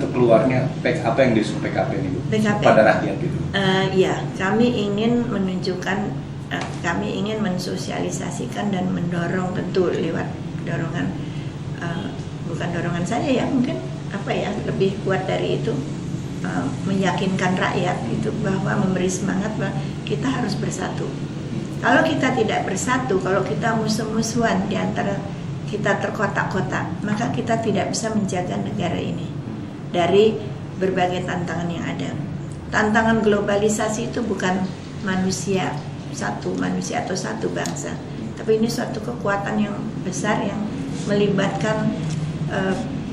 atau keluarnya apa yang disebut PKP ini Bu? PKP Pada rakyat gitu. Ya, kami ingin menunjukkan, kami ingin mensosialisasikan dan mendorong, tentu lewat dorongan, bukan dorongan saja ya, mungkin lebih kuat dari itu, meyakinkan rakyat itu bahwa memberi semangat bahwa kita harus bersatu. Kalau kita tidak bersatu, kalau kita musuh-musuhan di antara kita terkotak-kotak, maka kita tidak bisa menjaga negara ini dari berbagai tantangan yang ada. Tantangan globalisasi itu bukan manusia atau satu bangsa, tapi ini suatu kekuatan yang besar yang melibatkan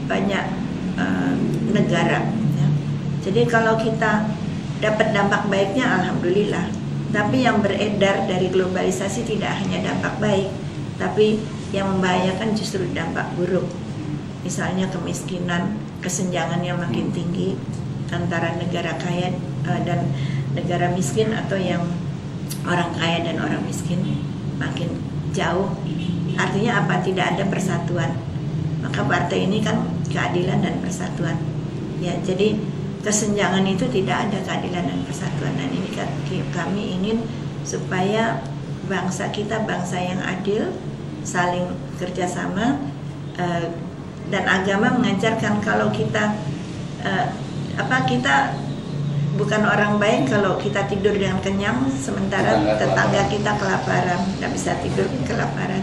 banyak negara. Ya. Jadi kalau kita dapat dampak baiknya, alhamdulillah. Tapi yang beredar dari globalisasi tidak hanya dampak baik, tapi yang membahayakan justru dampak buruk. Misalnya kemiskinan, kesenjangan yang makin tinggi antara negara kaya dan negara miskin, atau yang orang kaya dan orang miskin makin jauh. Artinya apa? Tidak ada persatuan. Maka partai ini kan keadilan dan persatuan. Ya, jadi kesenjangan itu tidak ada keadilan dan persatuan. Dan ini kami ingin supaya bangsa kita bangsa yang adil, saling kerjasama, dan agama mengajarkan kalau kita kita bukan orang baik kalau kita tidur dengan kenyang sementara tetangga kita kelaparan, nggak bisa tidur kelaparan.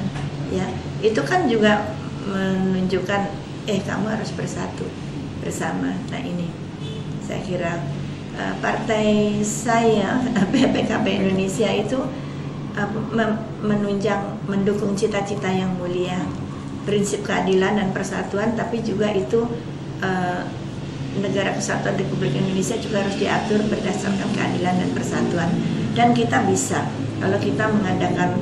Ya, itu kan juga menunjukkan kamu harus bersatu bersama. Nah ini saya kira partai saya PKP Indonesia itu mendukung cita-cita yang mulia, prinsip keadilan dan persatuan, tapi juga itu negara kesatuan Republik Indonesia juga harus diatur berdasarkan keadilan dan persatuan. Dan kita bisa kalau kita mengadakan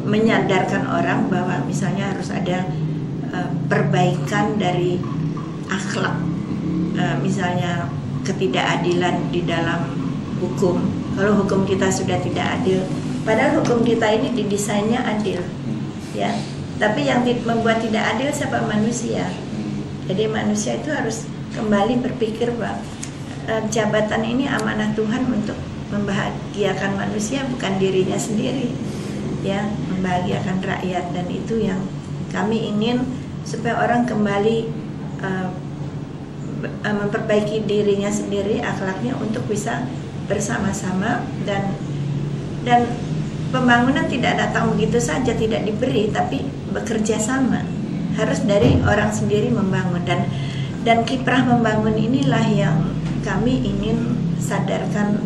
menyadarkan orang bahwa misalnya harus ada perbaikan dari akhlak, misalnya ketidakadilan di dalam hukum. Kalau hukum kita sudah tidak adil, padahal hukum kita ini didesainnya adil, ya. Tapi yang membuat tidak adil siapa? Manusia. Jadi manusia itu harus kembali berpikir bahwa jabatan ini amanah Tuhan untuk membahagiakan manusia, bukan dirinya sendiri, ya, membahagiakan rakyat. Dan itu yang kami ingin, supaya orang kembali memperbaiki dirinya sendiri, akhlaknya, untuk bisa bersama-sama. Dan pembangunan tidak datang begitu saja, tidak diberi, tapi bekerja sama. Harus dari orang sendiri membangun, dan kiprah membangun inilah yang kami ingin sadarkan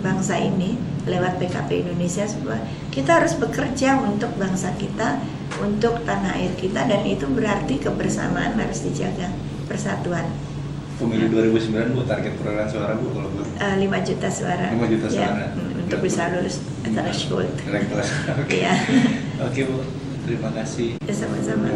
bangsa ini lewat PKP Indonesia, bahwa kita harus bekerja untuk bangsa kita, untuk tanah air kita, dan itu berarti kebersamaan harus dijaga, persatuan. Pemilu 2009 Bu, target perolehan suara Bu kalau Bu? 5 juta suara. 5 juta suara. Ya, untuk bisa lulus threshold. Oke. Ya. Oke Bu, terima kasih. Ya, sama-sama.